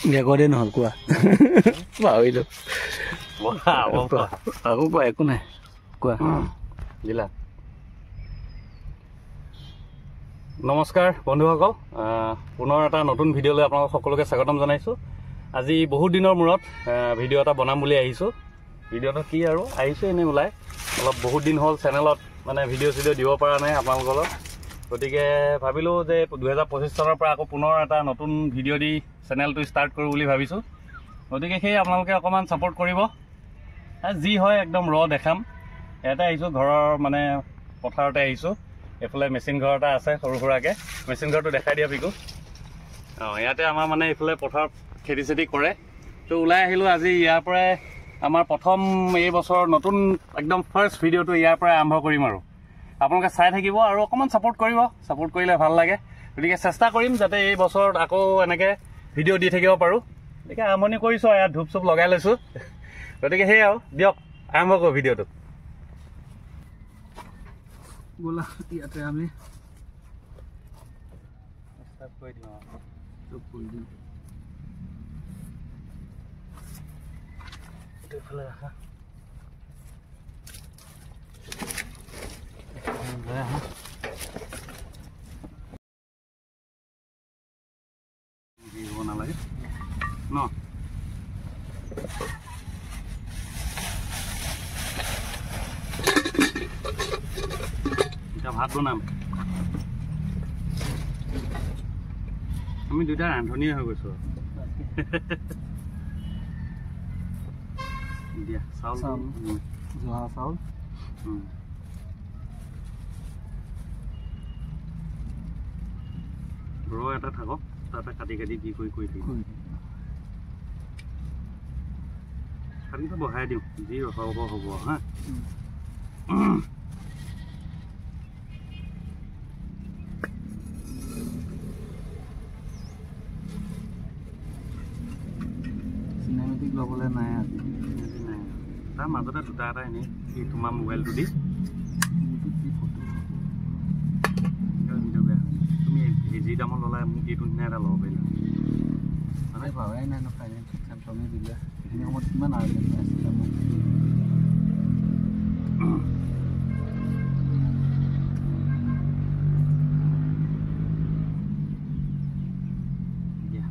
ৰেকৰ্ডে নহ'ল কোৱা পাহৰিলোঁ আকৌ কোৱা একো নাই কোৱা জিলা নমস্কাৰ বন্ধুসকল পুনৰ এটা নতুন ভিডিঅ'লৈ আপোনালোক সকলোকে স্বাগতম জনাইছোঁ আজি বহুত দিনৰ মূৰত ভিডিঅ' এটা বনাম বুলি আহিছোঁ ভিডিঅ'টো কি আৰু আহিছোঁ এনেই ওলাই অলপ বহুত দিন হ'ল চেনেলত মানে ভিডিঅ' চিডিঅ' দিব পৰা নাই আপোনালোকৰ গতিকে ভাবিলোঁ যে 2025 চনৰ পৰা আকৌ পুনৰ এটা নতুন ভিডিঅ' দি চেনেলটো ষ্টাৰ্ট কৰোঁ বুলি ভাবিছোঁ গতিকে সেই আপোনালোকে অকণমান ছাপোৰ্ট কৰিব যি হয় একদম দেখাম ইয়াতে আহিছোঁ ঘৰৰ মানে পথাৰতে আহিছোঁ এইফালে মেচিন ঘৰ এটা আছে সৰু সুৰাকৈ মেচিন ঘৰটো দেখাই দিয়া পিকু ইয়াতে আমাৰ মানে এইফালে পথাৰত খেতি চেতি কৰে তো ওলাই আহিলোঁ আজি ইয়াৰ পৰাই আমাৰ প্ৰথম এই বছৰ নতুন একদম ফাৰ্ষ্ট ভিডিঅ'টো ইয়াৰ পৰাই আৰম্ভ কৰিম আৰু আপোনালোকে চাই থাকিব আৰু অকণমান ছাপোৰ্ট কৰিব ছাপোৰ্ট কৰিলে ভাল লাগে গতিকে চেষ্টা কৰিম যাতে এই বছৰত আকৌ এনেকৈ ভিডিঅ' দি থাকিব পাৰোঁ গতিকে আৰম্ভণি কৰিছোঁ আৰু ইয়াত ধূপ চুপ লগাই লৈছোঁ গতিকে সেয়াই আৰু দিয়ক আৰম্ভ কৰোঁ ভিডিঅ'টো बोला ইয়াতে আমি স্টাৰ্ট কৰি দিওঁ চব কৰি দিম এইফালে ৰাখা দিব নালাগে ন এতিয়া ভাত বনাম আমি দুটা ৰান্ধনীয়ে হৈ গৈছোঁ দিয়া চাউল জহা চাউল এটা থাকক তাতে কাটি কাটি দি কৰি থাকিম খালিটো বহাই দিওঁ যি ৰখাব হ'ব হা চিনেমেটিক ল'বলৈ নাই আজি নাই তাৰ মাজতে দুটা এটা এনেই এই তোমাৰ মোবাইলটো দি তুমি যি দামত ল'লা মোক এইটো নিচিনা এটা ল'ব পাৰিলা মানে ভাবাই নাই ন ফাইনেন্স চেমচাঙে দিলে সেইখিনি সময়ত কিমান আৰ্জেণ্ট আছিলে মোক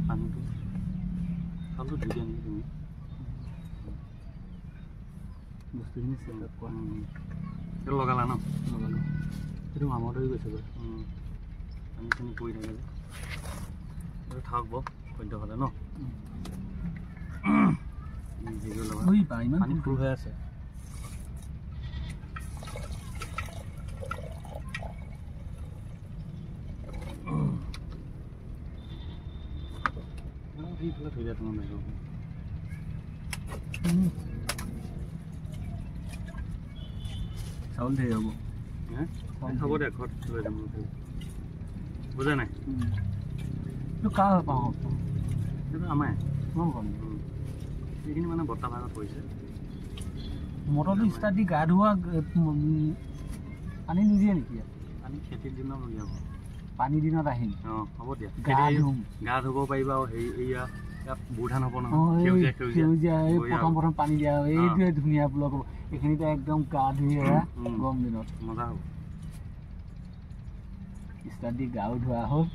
পানীটো চাউলটো ধুই দিয়া নেকি তুমি বস্তুখিনি চেটআপ কৰা সেইটো লগালা ন লগালোঁ সেইটো মামত হৈ গৈছে গৈ পানীখিনি পৰি থাকে যে এইটো থাকক বাৰু সদ্যহ'লে ন ইমান পানী ফুল হৈ আছে এইফালে থৈ দিয়া তোমাৰ বাহিৰ চাউল ধেৰ হ'ব হ'ব দে ঘৰত লৈ যাম বুজা নাই এইটো কাৰ পাওঁ এইটো আমাৰ মই গম এইখিনি মানে বৰ্তা ভাগত পৰিছে মটৰটো ষ্টাৰ্ট দি গা ধোৱা পানী নিদিয়ে নেকি পানী খেতিৰ দিনত উলিয়াব পানী দিনত আহিম হ'ব দিয়া গা ধুব পাৰিবা আৰু হেৰি এয়া ইয়াত বুধান হ'ব নহয় সেউজীয়া প্ৰথম পানী দিয়া এইটোৱে ধুনীয়া ব্লক হ'ব এইখিনিতে একদম গা ধুই গৰম দিনত মজা হ'ব ষ্টাৰ্ট দি গাও ধোৱা হ'ল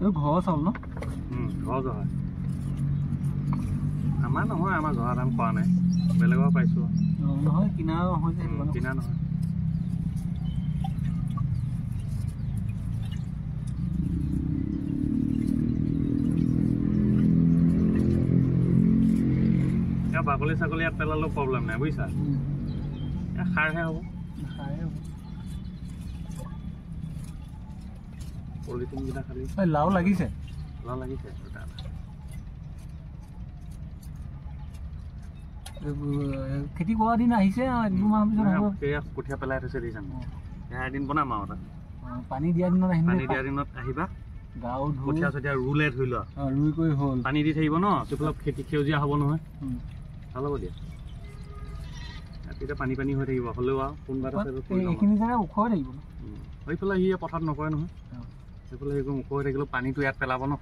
ঘৰৰ চাউল ন ঘৰ জহা আমাৰ নহয় আমাৰ জহা ধান কৰা নাই বেলেগৰ পাইছোঁ নহয় কিনা নহয় যে কিনা নহয় বাকলি ছাগলী ইয়াত পেলালেও প্ৰব্লেম নাই বুজিছা সাৰহে হ'ব পলিথিনকেইটা খালি লাও লাগিছে দুটা খেতি কৰা দিন আহিছে দুমাহ পিছত কঠীয়া পেলাই থৈছে দেখিছা এদিন বনাম আৰু এটা পানী দিয়া দিনত আহিম পানী দিয়া দিনত আহিবা গাঁও কঠীয়া চঠীয়া ৰুলে ধৰি লোৱা ৰুই কৰি হ'ল পানী দি থাকিব ন সেইফালে খেতি সেউজীয়া হ'ব নহয় ভাল হ'ব দিয়া এতিয়া পানী পানী হৈ থাকিব হ'লেও আৰু কোনোবা এটা এইখিনি জেগা ওখ হৈ থাকিব সেইফালে সি পথাৰত নকৰে নহয় সেইফালে সেইবোৰ ওখ হৈ থাকিলেও পানীটো ইয়াত পেলাব ন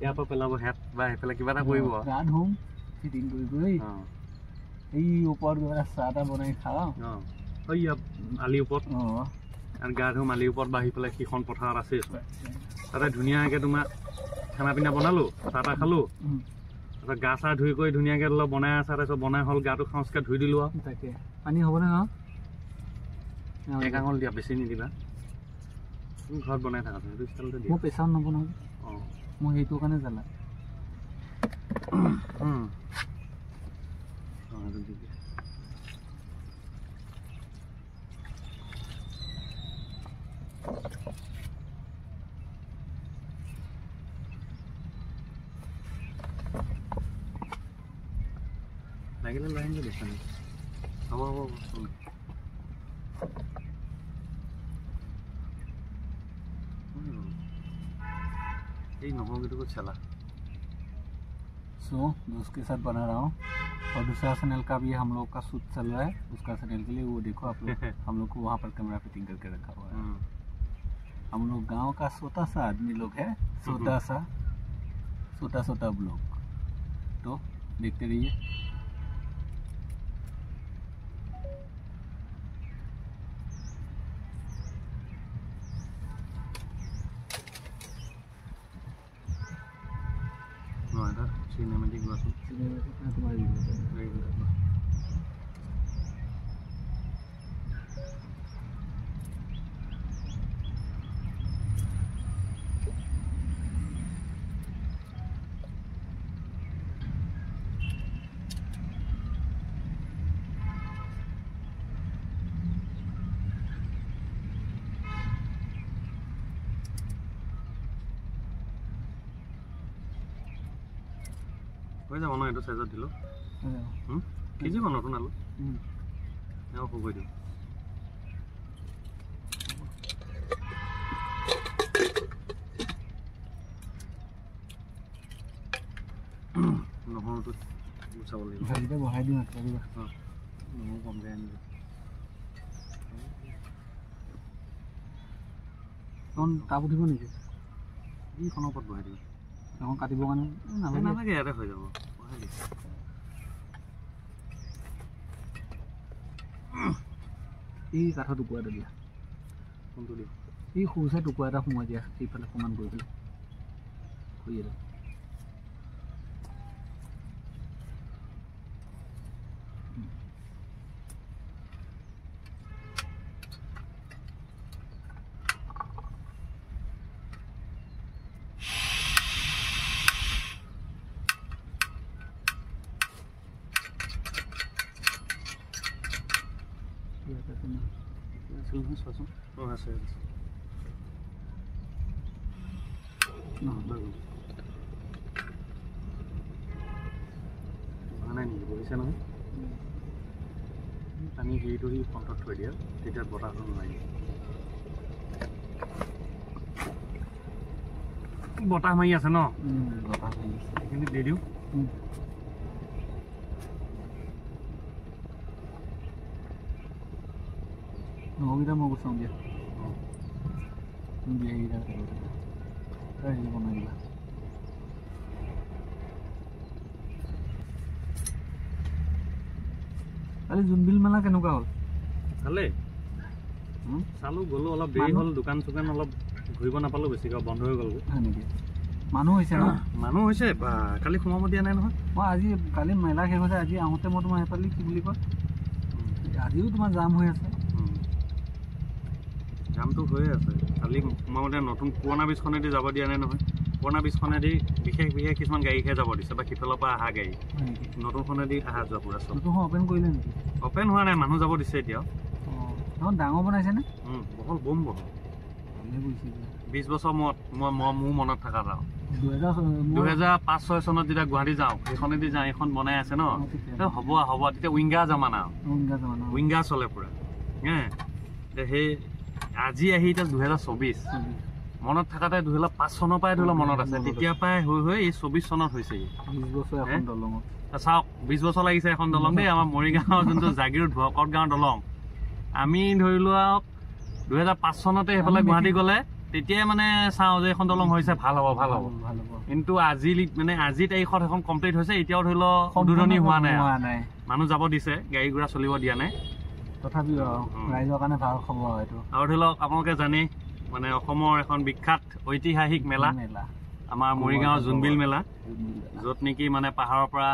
ইয়াৰ পৰা পেলাব হেত বা সেইফালে কিবা এটা কৰিব গা ধুম ফিটিং কৰি কৰি এই ওপৰত গৈ চাহ এটা বনাই খাওঁ আলিৰ ওপৰত আৰু গা ধুম আলিৰ ওপৰত বাঢ়ি পেলাই সিখন পথাৰত আছে তাতে ধুনীয়াকৈ তোমাৰ খানা পিনা বনালোঁ চাহ তাহ খালোঁ তাৰপিছত গা চা ধুই কৰি ধুনীয়াকৈ অলপ বনাই আছে তাৰপিছত বনাই হ'ল গাটো খাওঁচকৈ ধুই দিলোঁ আৰু তাকে পানী হ'বনে ন এক আঙুল দিয়া বেছি নিদিবা তুমি ঘৰত বনাই থাকা সেইটো ষ্টাইলতে দিয়া মই প্ৰেছাৰত নবনাওঁ মই সেইটো কাৰণে জ্বালা লাগিলে লৈ আহিব দিছে হ'ব হ'ব यही नहोगे तो चला सो दोस्त के साथ बना रहा हूँ और दूसरा चैनल का भी हम लोग का शूट चल रहा है उसका चैनल के लिए वो देखो आप लोग हम लोग को वहाँ पर कैमरा फिटिंग करके रखा हुआ है हम लोग गांव का छोटा सा आदमी लोग है छोटा छोटा ब्लॉग तो देखते रहिए सिनेमेटिक वासुन तुम्हारी হৈ যাব ন এইটো সাইজত দিলো কি জি বন নতুন আলু এও হৈ গৈ দিও নহৰুটো গুচাব লাগিব ভাজিটা বহাই দিম পাৰিবা নহৰু কম যায় আনিব কোন তাপ উঠিব নেকি এইখনৰ ওপৰত বহাই দিম এখন কাটিবৰ কাৰণে নালাগে ইয়াতে হৈ যাব এই কাঠৰ টুকুৰা এটা দিয়া কোনটো দিম এই সৰু চাই টুকুৰা এটা সোমাই দিয়া সেইফালে সমান কৰি পেলাই কৰি এটা বহিছে নহয় পানী হেৰিটো সি ফ্ৰণ্টত থৈ দিয়া তেতিয়া বতাহটো নোৱাৰি বতাহ মাৰি আছে ন বতাহ মাৰি আছে এইখিনি দি দিওঁ নহৰুকেইটা মই গুচাওঁ দিয়া তুমি হেৰিকেইটা হেৰি বনাই দিবা কালি জোনবিল মেলা কেনেকুৱা হ'ল ভালেই চালোঁ গ'লোঁ অলপ দেৰি হ'ল দোকান চোকান অলপ ঘূৰিব নাপালোঁ বেছিকৈ বন্ধ হৈ গ'লগৈ হয় নেকি মানুহ হৈছে ন মানুহ হৈছে বা কালি সোমাব দিয়া নাই নহয় মই আজি কালি মেলা শেষ হৈছে আজি আহোঁতে মই তোমাৰ সেইফালে কি বুলি কয় আজিও তোমাৰ জাম হৈ আছে জামটো হৈয়ে আছে কালি সোমাওঁতে নতুন পুৰণা ব্ৰীজখনেদি যাব দিয়া নাই নহয় পুৰণা ব্ৰীজখনেদি বিশেষ কিছুমান গাড়ীহে যাব দিছে বা সিফালৰ পৰা অহা গাড়ী নতুনখনেদি অহা যোৱা পুৰা চব অপেন কৰিলে নেকি অপেন হোৱা নাই মানুহ যাব দিছে এতিয়া এখন ডাঙৰ বনাইছেনে বহল বম বহল 20 বছৰ মূৰত মোৰ মনত থকা যাওঁ 2005-06 চনত যেতিয়া গুৱাহাটী যাওঁ সেইখনেদি যাওঁ এইখন বনাই আছে ন হ'ব তেতিয়া উইংগাৰ জামানা উইংগাৰ চলে পুৰা সেই আজি আহি এতিয়া 2024 মনত থাকাতে 2005 চনৰ পৰাই ধৰি লওক মনত আছে তেতিয়া পৰাই হৈ এই 24 চনত হৈছে 20 বছৰ এখন দলং চাওক 20 বছৰ লাগিছে এখন দলং দেই আমাৰ মৰিগাঁৱৰ যোনটো জাগিৰোড ভকত গাঁৱৰ দলং আমি ধৰি লোৱা 2005 চনতে সেইফালে গুৱাহাটী গ'লে তেতিয়াই মানে চাওঁ যে এখন দলং হৈছে ভাল হ'ব কিন্তু আজি মানে আজি তাৰিখত এখন কমপ্লিট হৈছে এতিয়াও ধৰি লওক উদ্বোধনী হোৱা নাই মানুহ যাব দিছে গাড়ী ঘোঁৰা চলিব দিয়া নাই তথাপিও ৰাইজৰ কাৰণে ভাল খবৰ এইটো আৰু ধৰি লওক আপোনালোকে জানে মানে অসমৰ এখন বিখ্যাত ঐতিহাসিক মেলা আমাৰ মৰিগাঁৱৰ জোনবিল মেলা য'ত নেকি মানে পাহাৰৰ পৰা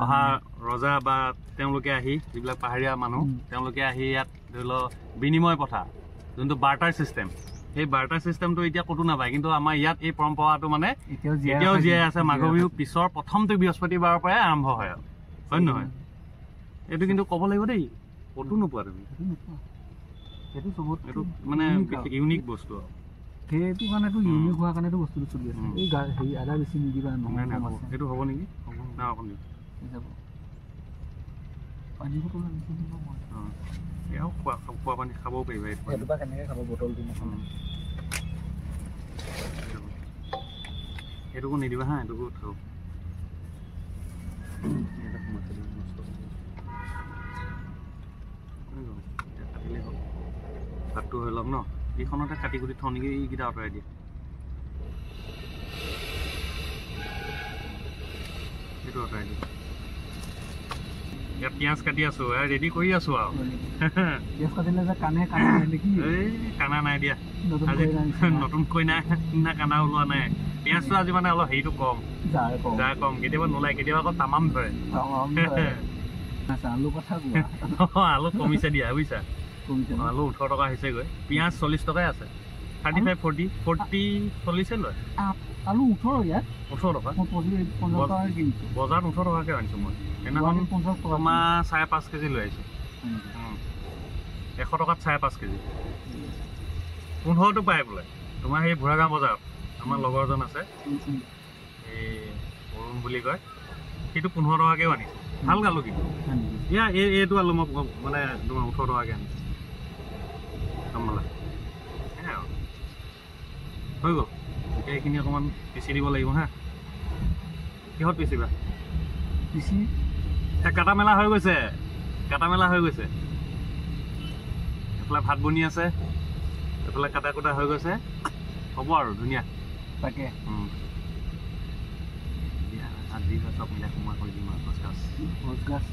অহা ৰজা বা তেওঁলোকে আহি যিবিলাক পাহাৰীয়া মানুহ তেওঁলোকে আহি ইয়াত ধৰি লওক বিনিময় প্ৰথা যোনটো বাৰ্টাৰ চিষ্টেম সেই বাৰ্টাৰ চিষ্টেমটো এতিয়া ক'তো নাপায় কিন্তু আমাৰ ইয়াত এই পৰম্পৰাটো মানে এতিয়াও জীয়াই আছে মাঘ বিহুৰ পিছৰ প্ৰথমটো বৃহস্পতিবাৰৰ পৰাই আৰম্ভ হয় আৰু হয় নহয় এইটো কিন্তু ক'ব লাগিব দেই ক'তো নোপোৱা তুমি এইটো মানে ইউনিক বস্তু আৰু সেইটো কাৰণেতো ইউনিক হোৱাৰ কাৰণেতো বস্তুটো চলি আছে এই হেৰি আদা বেছি নিদিবা নহয় এইটো হ'ব নেকি না অকণ পানী বটল এয়াও খোৱা পানী খাবও পাৰিবা এইটো বা কেনেকৈ খাব বটলটো এইটোকো নিদিবা হা এইটোকো থওঁ কাটিলেই হ'ল ভাতটো হৈ লওক ন এইখনতে কাটি কুটি থওঁ নেকি এইকেইটা আঁতৰাই দিয়ে এইটো আঁতৰাই দিয়ে ইয়াত পিঁয়াজ কাটি আছো ৰেডি কৰি আছো আৰু কানা নাই দিয়া আজি নতুনকৈ নাই না কানা ওলোৱা নাই পিঁয়াজটো আজি মানে অলপ হেৰিটো কম জাৰ কম কেতিয়াবা নোলায় কেতিয়াবা আকৌ তামাম ধৰে আলু কমিছে দিয়া বুজিছা আলু 18 টকা হৈছেগৈ পিঁয়াজ 40 টকাই আছে 35 40 চলিছে লয় আলু 18 ইয়াত 18 টকা বজাৰত 18 টকাকৈ আনিছো মই সেইদিনাখন তোমাৰ 5.5 কেজি লৈ আহিছোঁ 100 টকাত 5.5 কেজি 15টো পায় বোলে তোমাৰ সেই বুঢ়াগাঁও বজাৰত আমাৰ লগৰজন আছে এই অৰুণ বুলি কয় সেইটো 15 টকাকৈও আনিছোঁ ভাল গালো কিন্তু এয়া এইটো আলু মই মানে তোমাৰ 18 টকাকৈ আনিছোঁ কমলা হৈ গ'ল এতিয়া এইখিনি অকণমান পিচি দিব লাগিব হা কিহত পিচিবা পিচি কাটা মেলা হৈ গৈছে এইফালে ভাত বনি আছে এইফালে কাটা কুটা হৈ গৈছে হ'ব আৰু ধুনীয়া তাকে আজি চব মিলাই সোমাই কৰি দিম আৰু গছ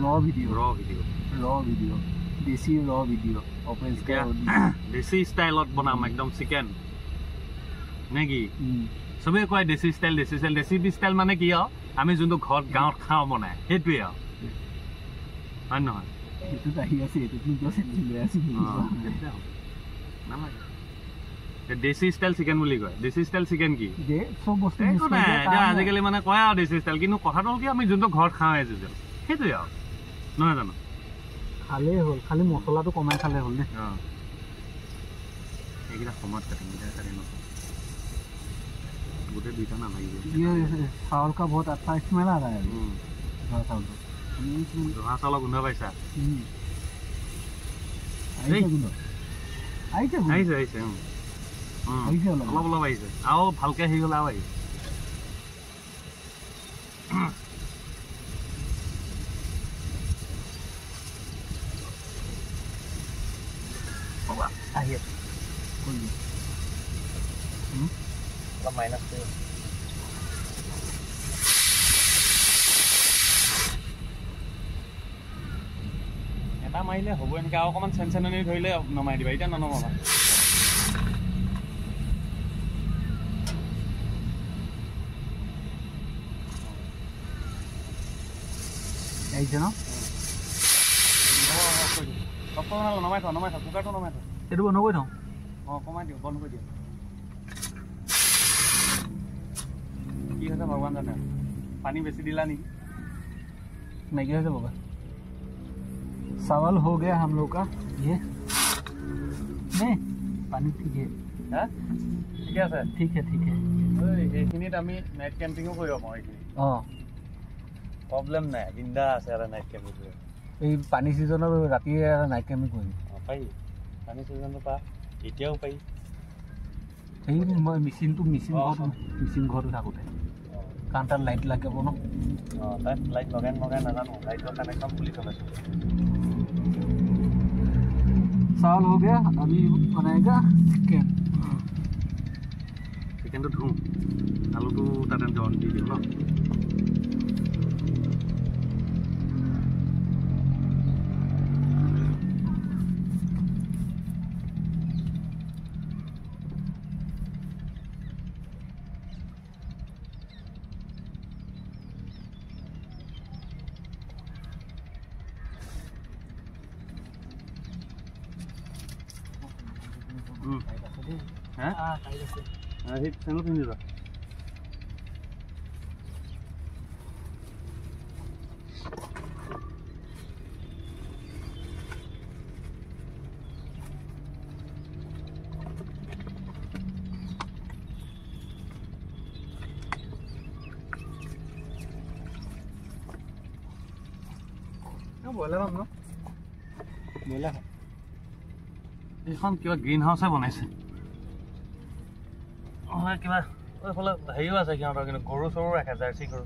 ৰ ভিডিঅ' দেশী ৰ ভিডিঅ' দেশী ষ্টাইলত বনাম একদম চিকেন নে কি চবেই কয় দেশী ষ্টাইল দেশী ষ্টাইল মানে কি আৰু আমি যোনটো ঘৰত গাঁৱত খাওঁ বনাই সেইটোৱে আৰু হয় নহয় দেশী ষ্টাইল চিকেন বুলি কয় দেশী ষ্টাইল চিকেন কি আজিকালি মানে কয় আৰু দেশী ষ্টাইল কিন্তু কথাটো হ'ল কি আমি যোনটো ঘৰত খাওঁ এযোৰ সেইটোৱে আৰু নহয় জানো খালেই হ'ল খালি মছলাটো কমাই খালে হ'ল দেই এইকেইটা সময়ত কাটিম গোটেই দুইটা নালাগিব চাউল কা বহুত আচ্ছা স্মেল আ ৰহা है জহা চাউলৰ গোন্ধ পাইছা আহিছে অলপ অলপ আহিছে আৰু ভালকে হেৰি হ'লে আৰু আহিছে আহি আছে অলপ মাইনাছ কৰি এটা মাৰিলে হ'ব এনেকৈ আৰু অকণমান চেনচেননি ধৰিলে নমাই দিবা এতিয়া ননমাবা আহিছে ন নমাই থোৱা কুকাৰটো নমাই থোৱা এইটো বন্ধ কৰি থওঁ কমাই দিওঁ বন্ধ কৰি দিওঁ কি হৈছে ভগৱান জানে পানী বেছি দিলা নেকি मैगी है बाबा चावल हो गया हम लोग का ये नहीं पानी ठीक है ঠিক আছে ठीक है এইখিনিত আমি নাইট কেম্পিঙো কৰিব পাৰোঁ এইখিনি প্ৰব্লেম নাই বিন্দা আছে আৰু নাইট কেম্পিং কৰিব এই পানী ছিজনত ৰাতিয়ে নাইট কেম্পিং কৰিম পাৰি পানী ছিজনটো পা এতিয়াও পাৰি সেই মই মেচিনটো মেচিন ঘৰটো থাকোঁতে কাৰণ তাত লাইট লাগিব ন তাত লাইট লগাই নাজানো লাইটৰ কানেকশ্যন খুলি থৈছোঁ चावल हो गया अभी बनाएगा चिकन चिकन तो धुँ आलू तो ताते जन दी दियो न Hit channel pinjau dah. boleh bang no? Boleh. এইখন কিবা গ্ৰীণ হাউচ বনাইছে কিবা এইফালে হেৰিও আছে সিহঁতৰ কিন্তু গৰু চৰু ৰাখে জাৰ্চি গৰু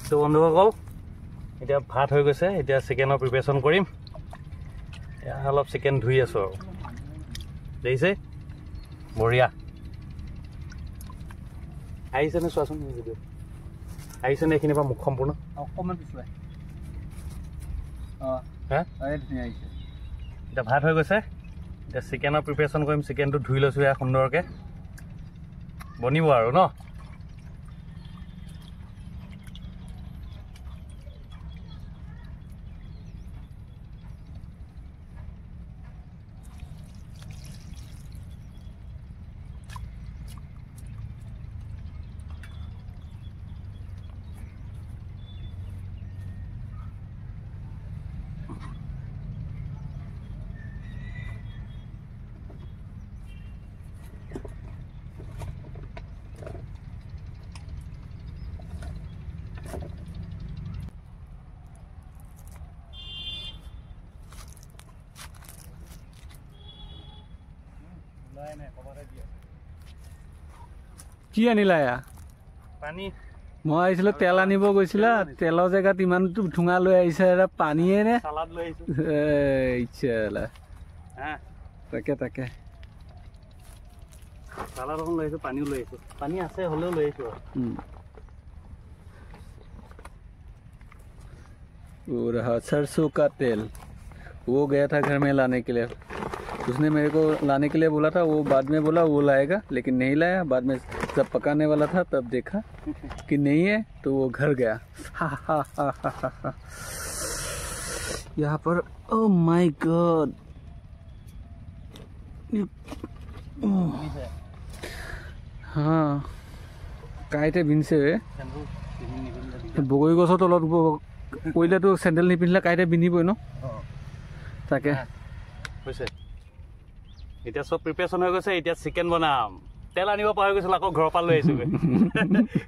তো বন্ধুসকল এতিয়া ভাত হৈ গৈছে এতিয়া চিকেনৰ প্ৰিপাৰেশ্যন কৰিম এতিয়া অলপ চিকেন ধুই আছোঁ আৰু দেখিছে বঢ়িয়া আহিছেনে চোৱাচোন ভিডিঅ' আহিছেনে এইখিনিৰ পৰা মুখ সম্পূৰ্ণ অকণমান পিছুৱাই এতিয়া ভাত হৈ গৈছে এতিয়া চিকেনৰ প্ৰিপাৰেশ্যন কৰিম চিকেনটো ধুই লৈছোঁ ইয়াৰ সুন্দৰকৈ বনিব আৰু ন কি আনিলা এয়া পানী মই আহিছিলোঁ তেল আনিব গৈছিলা তেলৰ জেগাত ইমানটো ঠুঙা লৈ আহিছে পানীয়ে নে চালাড লৈ আহিছোঁ তাকে তাকে চালাড এখন লৈ আহিছোঁ পানীও লৈ আহিছোঁ পানী আছে হ'লেও লৈ আহিছোঁ वो रहा सरसों का तेल वो गया था घर में लाने के लिए उसने मेरे को लाने के लिए बोला था वो बाद में बोला वो लाएगा लेकिन नहीं लाया बाद में जब पकाने वाला था तब देखा कि नहीं है तो वो घर गया यहाँ पर ओह माय गॉड हाँ কাইতে বিনছে বগৰী গছৰ তলত পৰিলেতো চেণ্ডেল নিপিন্ধিলে কাইতে বিন্ধিবই ন তাকে হৈছে এতিয়া চব প্ৰিপাৰেশ্যন হৈ গৈছে এতিয়া চিকেন বনাম তেল আনিব পাহৰি গৈছিলোঁ আকৌ ঘৰৰ পৰা লৈ আহিছোঁগৈ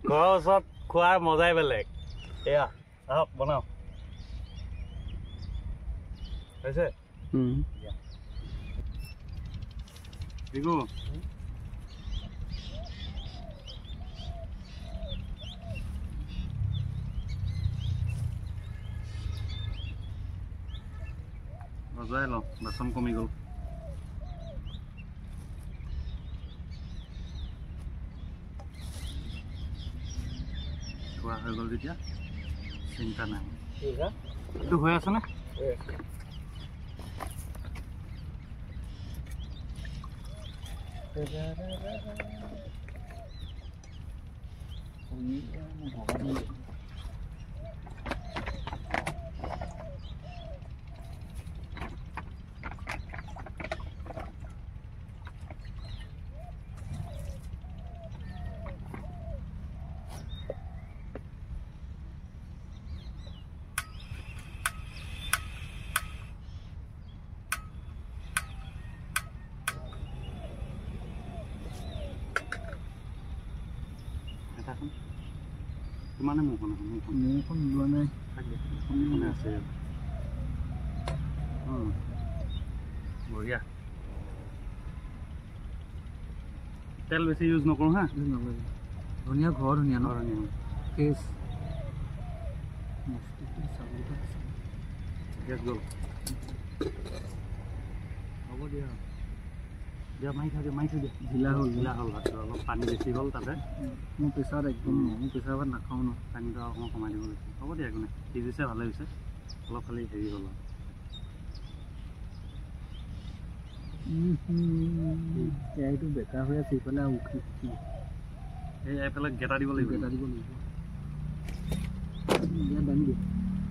ঘৰৰ ওচৰত খোৱাৰ মজাই বেলেগ এয়া আহক বনাওঁ হৈছে বিকু বজাই লওঁ বাচন কমি গ'ল খোৱা হৈ গ'ল যেতিয়া চিন্তা নাই এইটো হৈ আছেনে কিমানে মুখন লোৱা নাই আছে বঢ়িয়া তেল বেছি ইউজ নকৰোঁ হা ধুনীয়া ঘৰ ধুনীয়া ন ধুনীয়া ফ্ৰেছ গেছ গ'ল হ'ব দিয়া দিয়া মাৰি থৈ দিয়া ঢিলা হ'ল ভাতটো অলপ পানী বেছি হ'ল তাতে মোৰ প্ৰেছাৰত একদম মোৰ প্ৰেছাৰ ভাত নাখাওঁ ন পানীটো অকণমান কমাই দিব লাগিছিল হ'ব দিয়া একো নাই সিজিছে ভালে হৈছে অলপ খালি হেৰি হ'ল কেৰাহীটো বেকাৰ হৈ আছে ইফালে উঠি এই এইফালে গেটা দিব লাগিব দাঙি দিয়ে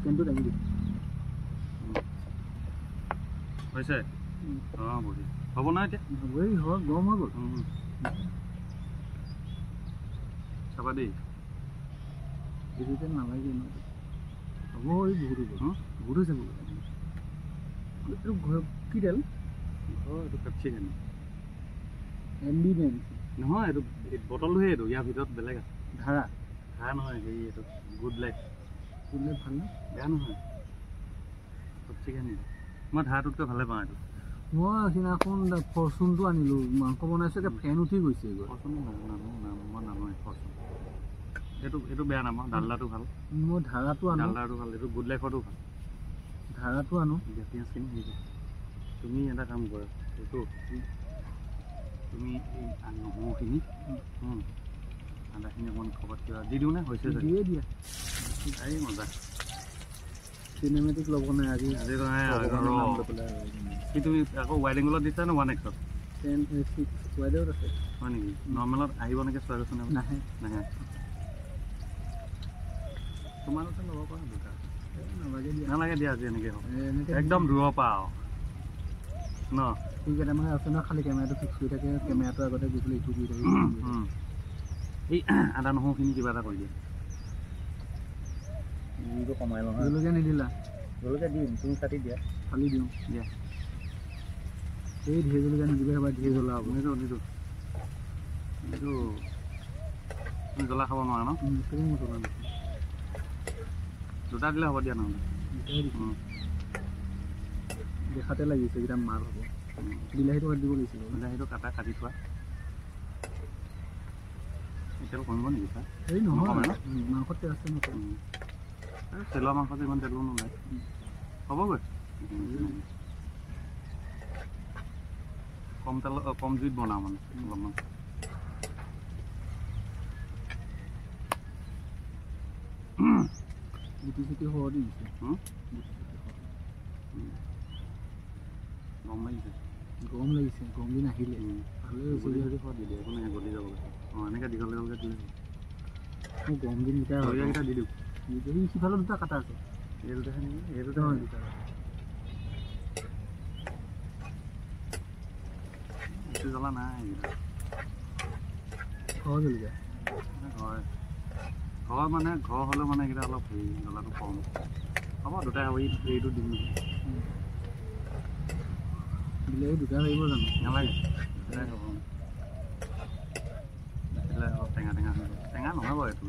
কেনটো দাঙি দিয়ে হৈছে অঁ বঢ়িয়া হ'ব নহয় এতিয়া হ'বই হয় গৰম হৈ গ'ল চাবা দেই বেছি তেল নালাগে ন হ'ব এই বহুত হৈ গ'ল বহুত হৈছে এইটো কি তেল এইটো কেপচিকাম MB মেন নহয় এইটো বটলটোহে এইটো ইয়াৰ ভিতৰত বেলেগ আছে ধাৰা নহয় হেৰি এইটো গুড লাইফ কোনলে ভাল ন বেয়া নহয় কেপচিকাম মই ধাৰাটোতকৈ ভালে পাওঁ এইটো মই সিদিনাখন ফৰচুনটো আনিলোঁ মাংস বনাইছোঁ এতিয়া ফেন উঠি গৈছে ফৰচুন মই নানো ফৰচুন এইটো বেয়া নাপাওঁ ডালদাটো ভাল মই ধাৰাটো আনো ডালদাটো ভাল এইটো গুড লাইফৰটো ভাল ধাৰাটো আনো পিঁয়াজখিনি হেৰি তুমি এটা কাম কৰা এইটো তুমি এই নহৰুখিনি আদাখিনি অকণমান খবৰত কিবা দি দিওঁ নে হৈছে দিয়ে দিয়া এই মজা চিনেমেটিক ল'ব নাই আজি কি তুমি আকৌ ৱাইড এংগলত দিছা নে 1x 10:06 ৱাইডত আছে হয় নেকি নৰ্মেলত আহিব নেকি চোৱা গৈছে নাহে তোমালোকে ল'ব পাৰা দুটা নালাগে দিয়া নালাগে দিয়া আজি এনেকৈ হ'ব একদম দূৰৰ পৰা আৰু ন ঠিক আছে মানে আছে ন খালি কেমেৰাটো ফিক্স কৰি থাকে কেমেৰাটো আগতে গৈ পেলাই ইটো দি থাকে এই আদা নহৰুখিনি কিবা এটা কৰি দিয়ে জুইটো কমাই লওঁ জলকীয়া নিদিলা জলকীয়া দিম তুমি কাটি দিয়া ফালি দিওঁ দিয়া এই ঢেৰ জলকীয়া নিদিবি এবাৰ ঢেৰ জ্বলা হ'ব এইটো তুমি জ্বলা খাব নোৱাৰা ন মছলা দুটা দিলে হ'ব দিয়া নহ'লে দেখাতে লাগিছে এইকেইটা মাৰ হ'ব বিলাহীটো কাটি দিব লাগিছিল বিলাহীটো কাটি থোৱা তেল কমিব নেকি ছাৰ এই নহয় মাংসত তেল আছে ন তেলৰ মাংসত ইমান তেলো নোলায় হ'বগৈ কম জুইত বনাওঁ মানে অলপমান গুটি চুটি সৰহ দি দিছে গৰম লাগিছে গৰম দিন আহিলে ভালে হৈছে দি দিয়ে একো নাই গলি যাবগৈ অঁ এনেকৈ দীঘল দীঘলকৈ দিলে মোৰ গৰম দিনকেইটা জলকীয়াকেইটা দি দিওঁ সিফালে দুটা কাটা আছে এই দুটাহে নেকি এই দুটা বেছি জ্বলা নাই এইকেইটা ঘৰ জলকীয়া ঘৰ মানে ঘৰ হ'লেও মানে এইকেইটা অলপ হেৰি জ্বলাটো কম হ'ব দুটাই হ'ব এইটো দিম নেকি বিলাহী দুটা লাগিব জানো নালাগে দুটাই হ'ব বেছিলে অলপ টেঙা টেঙা নহয় বাৰু এইটো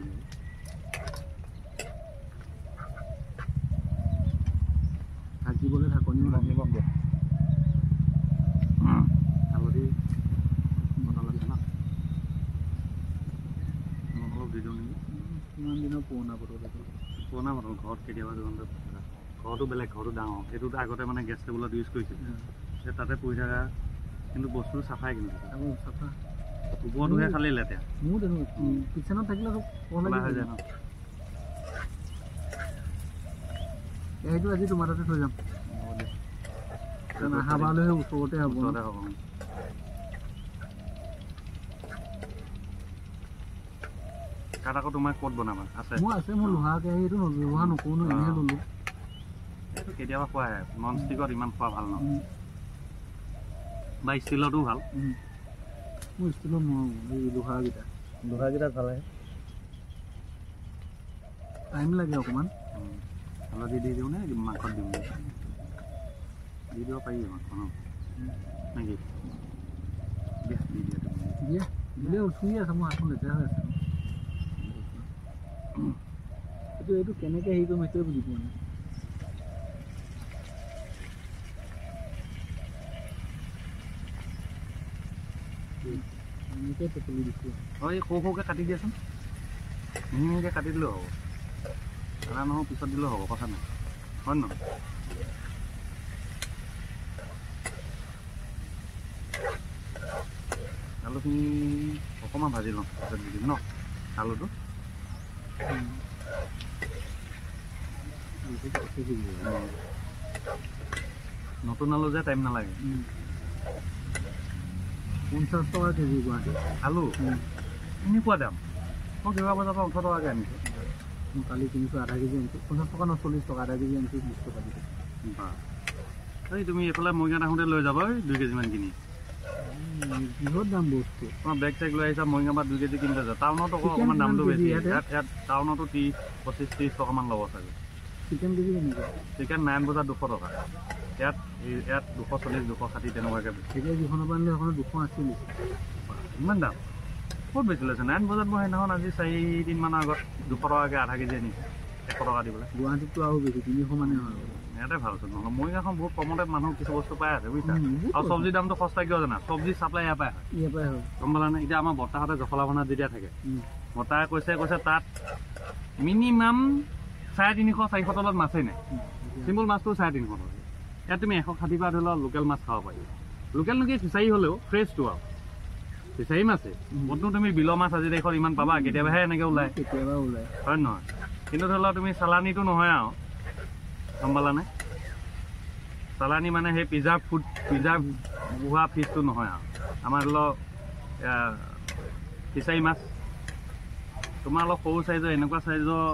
ঢাকিবলৈ ঢাকনিও লাগিব হালধি বটল আছে ন অলপ দি দিওঁ নেকি কিমান দিনৰ পুৰণা বটল ঘৰত কেতিয়াবা ঘৰটো বেলেগ ঘৰটো ডাঙৰ এইটোতো আগতে মানে গেছ টেবুলত ইউজ কৰিছিল তাতে পৰি থকা কিন্তু বস্তুটো চাফাই কিন্তু চাফা ওপৰটোহে খালি লেতেৰা মোৰ কিচেনত থাকিলে খোলা হৈ যায় ন সেইটো আজি তোমাৰ তাতে থৈ যাম অহা বাৰলৈহে ওচৰতে হ'ব কাঠ আকৌ তোমাৰ ক'ত বনাবা আছে মোৰ লোহা কেৰাহীটো ব্যৱহাৰ নকৰোঁ ন এনেহে ল'লোঁ এইটো কেতিয়াবা খোৱাই নন ষ্টিকত ইমান খোৱা ভাল নহয় বা ষ্টিলতো ভাল মোৰ ষ্টিলত নোৱাৰোঁ এই লোহাকেইটা ভাল আহে টাইম লাগে অকণমান হালধি দি দিওঁ নে মাংসত দিওঁ দি দিব পাৰি মাংস ন নেকি দিয়া দি দিয়া দিলে উঠি আছে মোৰ হাতখন লেতেৰা হৈ আছে এইটো কেনেকৈ হেৰি কৰিম সেইটোৱে বুজি পোৱা নাই এনেকৈ তেতেলী দিছোঁ অঁ এই সৰু সৰুকৈ কাটি দিয়াচোন মিহিকৈ কাটি দিলেও হ'ব আদা নহৰু পিছত দিলেও হ'ব কথা নাই হয় নহয় আলুখিনি অকণমান ভাজি লওঁ তাৰপিছত দি দিম ন আলুটো নতুন আলু যে টাইম নালাগে 50 টকা কেজি গুৱাহাটী আলু এনেকুৱা দাম মই কিবা বজাৰ পৰা 18 টকাকৈ আনিছোঁ মই কালি কিনিছোঁ আধা কেজি আনিছোঁ 50 টকা ন 40 টকা আধা কেজি আনিছোঁ 20 টকা দিছোঁ এই তুমি এইফালে মৰিগাঁৱত আহোঁতে লৈ যাবা 2 কেজিমান কিনি বহুত দাম বস্তু তোমাৰ বেগ চেগ লৈ আহিছা মৰিগাঁও পৰা 2 কেজি কিনিছে টাউনত আকৌ অকণমান দামটো বেছি ইয়াত টাউনতো 25-30 টকামান ল'ব চাগে চিকেন কেজি কেনেকুৱা চিকেন 9 বজাত 200 টকা ইয়াত 240-260 তেনেকুৱাকৈ এতিয়া যিখনৰ পৰা আনিলে সেইখনত 280 ইমান দাম ক'ত বেছি লৈছে 9 বজাত মই সেইদিনাখন আজি 4 দিনমানৰ আগত 200 টকাকৈ আধা কেজি আনিছোঁ 100 টকা দি পেলাই গুৱাহাটীততো আৰু বেছি 300 মানে হয় ইয়াতে ভালচোন নহ'লে মৰিগাঁওখন বহুত কমতে মানুহ কিছু বস্তু পাই আছে বুজিছা আৰু চব্জিৰ দামটো সস্তা কিয় জানা চব্জি চাপ্লাই ইয়াৰ পৰাই হয় গম পালানে এতিয়া আমাৰ বৰ্তাহঁতে জখলা বনাত যেতিয়া থাকে বৰ্তাই কৈছে তাত মিনিমাম 350-400 তলত মাছেই নাই চিম্পল মাছটো 350 টকা ইয়াত তুমি 160 পৰা ধৰি লওক লোকেল মাছ খাব পাৰি লোকেল নেকি ফিচাৰী হ'লেও ফ্ৰেছটো আৰু ফিচাৰী মাছে ক'তনো তুমি বিলৰ মাছ আজি দেশত ইমান পাবা কেতিয়াবাহে এনেকৈ ওলায় হয় নহয় কিন্তু ধৰি লওক তুমি চালানীটো নহয় আৰু গম পালানে চালানী মানে সেই প্ৰিজাৰ্ভ হোৱা ফিচটো নহয় আৰু আমাৰ ধৰি লওক ফিচাৰী মাছ তোমাৰ অলপ সৰু চাইজৰ এনেকুৱা চাইজৰ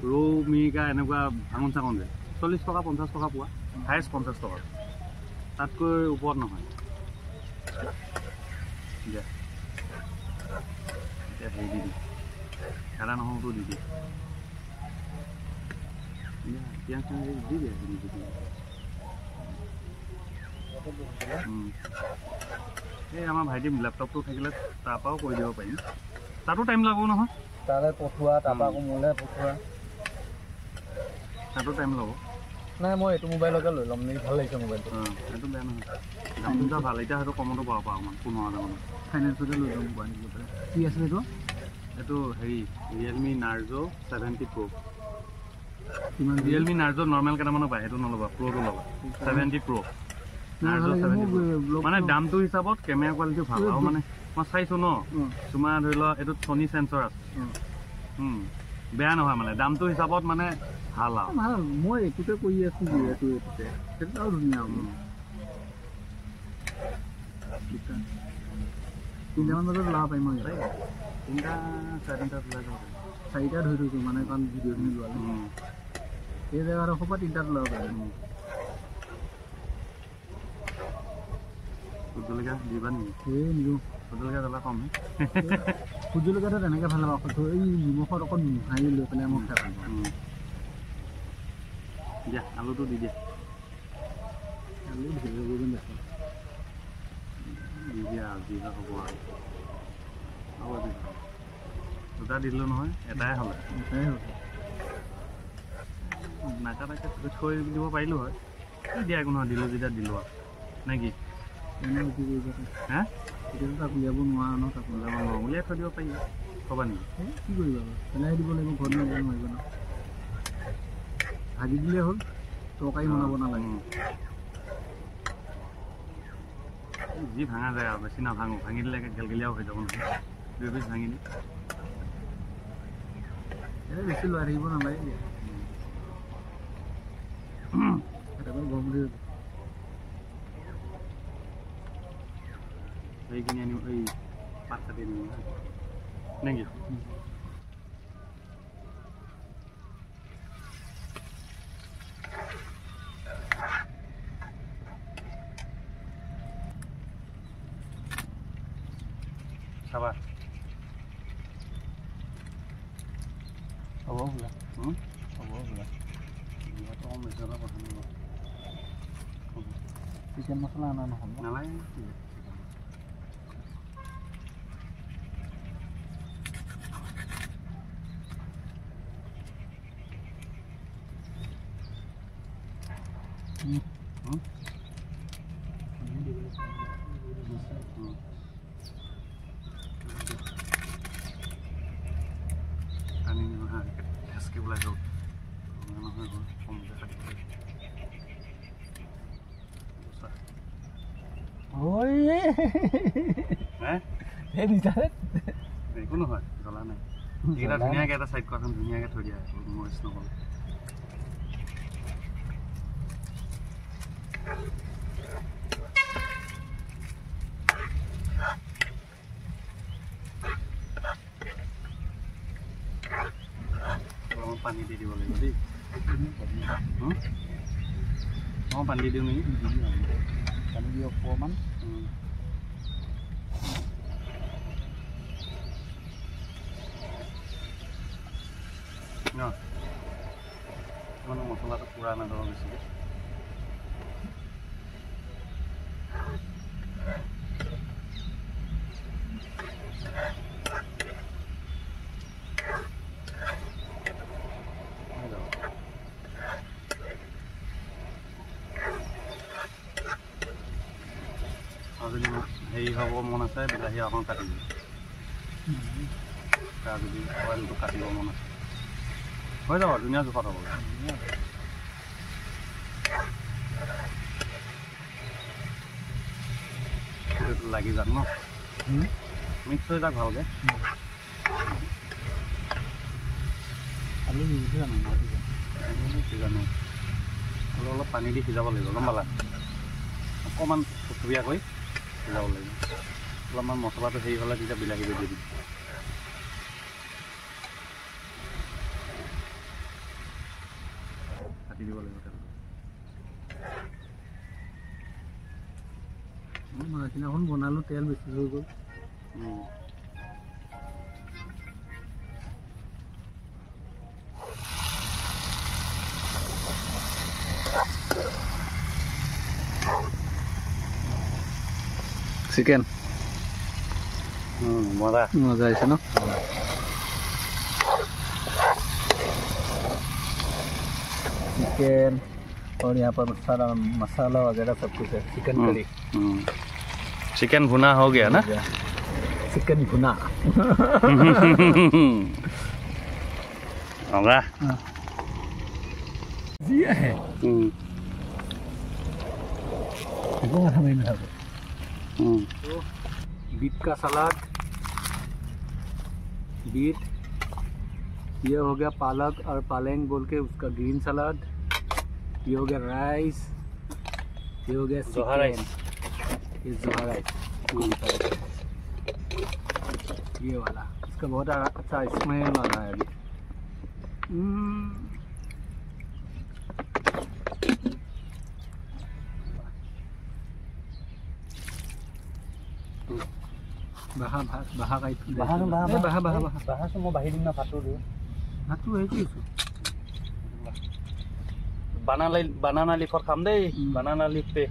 ৰৌ মিৰিকা এনেকুৱা ভাঙন চাঙন যায় 40 টকা 50 টকা পোৱা হায়েষ্ট 50 টকা তাতকৈ ওপৰত নহয় দিয়া এতিয়া হেৰি দি দিম আদা নহৰুটো দি দিম পিঁয়াজ দি দিয়ে এই আমাৰ ভাইটি লেপটপটো থাকিলে তাৰপৰাও কৰি দিব পাৰিম তাতো টাইম লাগিব নহয় তালৈ পঠোৱা তাৰপৰা আকৌ মোলৈ পঠোৱা তাতো টাইম ল'ব নাই মই এইটো মোবাইলকে লৈ ল'ম নেকি ভাল লাগিছে মোবাইলটো সেইটো বেয়া নহয় দামটো ভাল এতিয়া সেইটো কমতো পাব পাৰোঁ অকণমান 15,000 মানত ফাইনেন্সতে লৈ ল'ম গুৱাহাটী লৈ পেলাই কি আছিলে এইটো হেৰি ৰিয়েলমি নাৰ্জো 70 Pro কিমান ৰিয়েলমি নাৰ্জো নৰ্মেল কেইটামানো পায় সেইটো নল'বা প্ৰ'টো ল'বা 70 Pro নাৰ্জো 70 Pro মানে দামটো হিচাপত কেমেৰা কোৱালিটি ভাল আৰু মানে মই চাইছোঁ ন তোমাৰ ধৰি লোৱা এইটোত ছনী চেঞ্চৰ আছে বেয়া নহয় মানে দামটো হিচাপত মানে ভাল আৰু ভাল মই এইটোতে কৰি আছোঁ যিহেতু এইটোতে সেইটো আৰু ধুনীয়া হ'ব 3টামান বজাত ওলাব পাৰিম মই 3টা 4টাত ওলাই যাব 4টা ধৰি থৈছোঁ মানে কাৰণ ভিডিঅ'খিনি লোৱালে এই জেগাডোখৰ পৰা 3টাত ওলাব পাৰিম ভোট জলকীয়া দিবা নেকি এই নিদিওঁ ভোট জলকীয়া জ্বলা কম ভোট জলকীয়াটো তেনেকৈ ভাল নাপাওঁ এই নিমখত অকণ মোহাৰি লৈ পেলাই মই খাই ভাল পাওঁ দিয়া আলুটো দি দিয়া আলু ঢেৰ হ'ব যেন দেখোঁ দি দিয়া আৰু যি হয় হ'ব আৰু হ'ব দুটা দিলোঁ নহয় এটাই হ'লে এটাই হ'ব নাকাটাকৈ থৈ দিব পাৰিলোঁ হয় দিয়া একো নহয় দিলোঁ যেতিয়া দিলোঁ আৰু নে কি এনেই কি কৰিব হা এতিয়াতো তাক উলিয়াব নোৱাৰা ন তাক উলিয়াব নোৱাৰোঁ উলিয়াই থৈ দিব পাৰি ক'বা নেকি কি কৰিবা বাৰু পেলাই দিব লাগিব ঘৰত উলিয়াব নোৱাৰিব ন ভাজি দিলেই হ'ল তৰকাৰী বনাব নালাগে যি ভাঙা যায় আৰু বেছি নাভাঙো ভাঙি দিলে গেলগেলীয়াও হৈ যাব নহয় 2 পিচ ভাঙি দি এই বেছি লৈ থাকিব নালাগে দিয়া কেতিয়াবা গৰম উঠি এইখিনি আনিম এই পাত কাটি আনিম নেকি চাবা হ'ব বোলা হ'ব বোলা কম বেছি অলপ কথা নাই চিকেন মছলা অনা নহ'ব নালাগে কি বোলাই যাওঁ নহয় কমকৈ কাটিব একো নহয় জ্বলা নাই এইকেইটা ধুনীয়াকৈ এটা চাইড কৰাচোন ধুনীয়াকৈ থৈ দিয়া মৰিচ নকলে পানী দি দিব লাগিব দেই মই পানী দি দিওঁ নেকি পানী দি অকণমান মানে মছলাটো পুৰা নাযাব বেছিকৈ যদি হেৰি হ'ব মন আছে বিলাহী অকণ কাটি দিম তাৰ যদি অইলটো কাটিব মন আছে হৈ যাব ধুনীয়া জোখত হ'ব লাগি যাক ন মিক্স হৈ যাক ভালকৈ আলু জানো জানো অলপ অলপ পানী দি সিজাব লাগিব গম পালা অকণমান থুপথুপীয়াকৈ সিজাব লাগিব অলপমান মছলাটো হেৰি হ'লে তেতিয়া বিলাহীটো দি দিম কাটি দিব লাগিব মাছদিনাখন বনালোঁ তেল বেছি হৈ গ'ল চিকেন মজা मजा ऐसे ना चिकन और यहाँ पर सारा मसाला वगैरह सब कुछ है चिकन करी चिकन भुना हो गया ना चिकन भुना होगा दिया है वो हमें ना बीट का सलाद बीट ये हो गया पालक और पालंग बोल के उसका ग्रीन सलाद ये हो गया राइस ये हो गया जोहा राइस ये जोहा राइस ये वाला इसका बहुत अच्छा स्मेल वाला है अभी बाहा बाहा का बाहा बाहा बाहा बाहा से मैं बाहिर ना फाटो दियो फाटो है कि बनाना लीफर खाम दे बनाना लीफ पे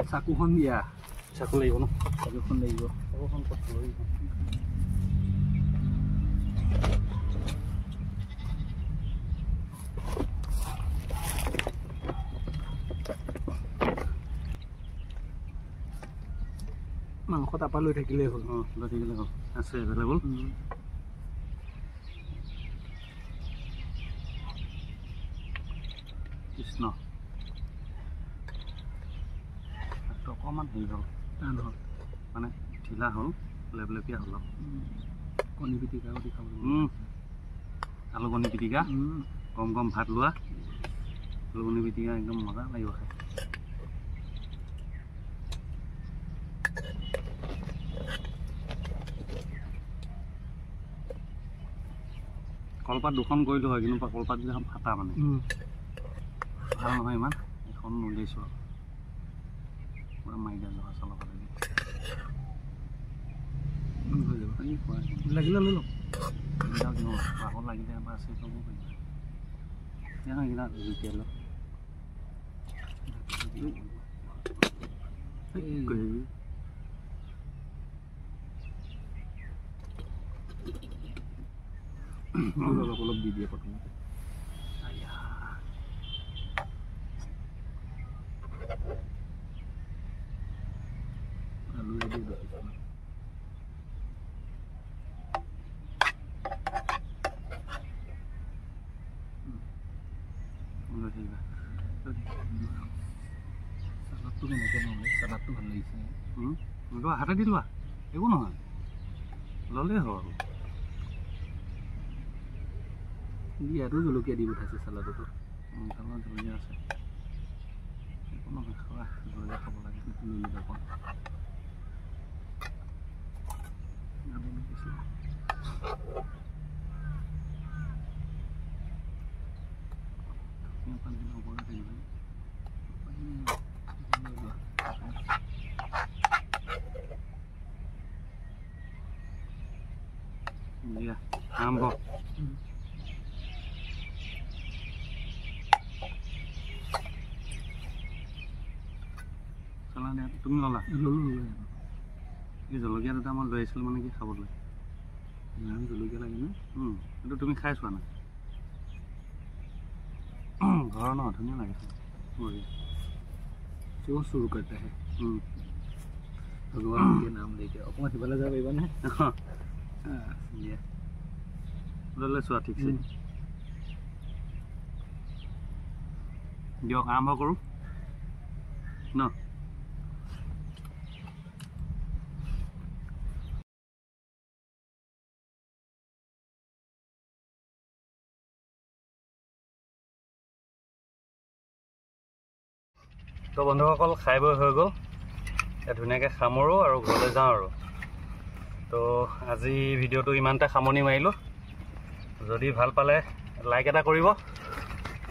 चाकुখন दिया चाकु লাগিব ন चाकुখন লাগিব চাকুখন কত লৈ মাংস তাপা লৈ থাকিলেই হ'ল লৈ থাকিলে হ'ল আছে এভেইলেবল কৃষ্ণ অকণমান হেৰি হ'ল টান হ'ল মানে ঢিলা হ'ল লেপলেপীয়া হ'ল কণী পিটিকা কৰি খাব আলু কণী পিটিকা গৰম গৰম ভাত লোৱা আলু কণী পিটিকা একদম মজা লাগিব খাই কলপাত দুখন কৰিলোঁ হয় কিন্তু কলপাত যিখন ফাটা মানে ভাল নহয় ইমান এখন উলিয়াইছোঁ আৰু পূৰা মাৰি দিয়া জহা চাউলৰ ফালে লাগিলে লৈ লওক বাহত লাগিলে এবাৰ আছে ল'ব পাৰিব এইকেইটা জুতিয়াই লওক অলপ অলপ দি দিয়ে প্ৰথমতে আলু দি লৈ থাকিবা চালাডটো কেনেকৈ নহ'লে চালাডটো ভাল লাগিছে লোৱা হাতে দি লোৱা একো নহয় ল'লেই হ'ল ইয়াতো জলকীয়া দি পঠাইছে চালাডতো চালাড জলকীয়া আছে একো নহয় খোৱা জলকীয়া খাব লাগে লৈ ল'বা অকণ দিয়া আৰম্ভ চালা দিয়া তুমি ল'লা এই জলকীয়া দুটা মই লৈ আহিছিলোঁ মানে কি খাবলৈ ইমান জলকীয়া লাগে ন এইটো তুমি খাই চোৱা না ঘৰৰ ন ধুনীয়া লাগে जो शुरू करता है भगवान के नाम लेके अपना सिवाला जा भाई बने ले चुआ ठीक से दियक आरम्भ करूँ न তো বন্ধুসকল খাই বৈ হৈ গ'ল ধুনীয়াকৈ সামৰোঁ আৰু ঘৰলৈ যাওঁ আৰু তো আজি ভিডিঅ'টো ইমানতে সামৰণি মাৰিলোঁ যদি ভাল পালে লাইক এটা কৰিব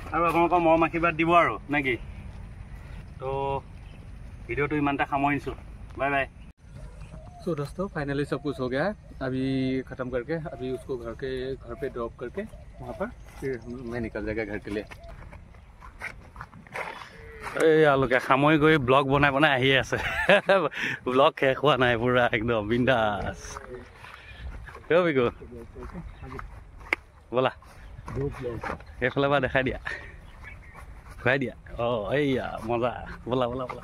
আৰু আপোনালোকৰ মৰম আশীৰ্বাদ দিব আৰু নে কি তো ভিডিঅ'টো ইমানতে সামৰিছোঁ बाय बाय सो दोस्तों फाइनली सब कुछ हो गया है अभी ख़त्म करके अभी उसको घर पे ड्रॉप करके वहाँ पर फिर मैं निकल जाएगा घर के लिए এওঁলোকে সামৰি গৈ ব্লগ বনাই বনাই আহি আছে ব্লগ শেষ হোৱা নাই পুৰা একদম বিন্দাছ বিকু ব'লা এইফালে পৰা দেখাই দিয়া খুৱাই দিয়া অঁ এইয়া মজা ব'লা ব'লা ব'লা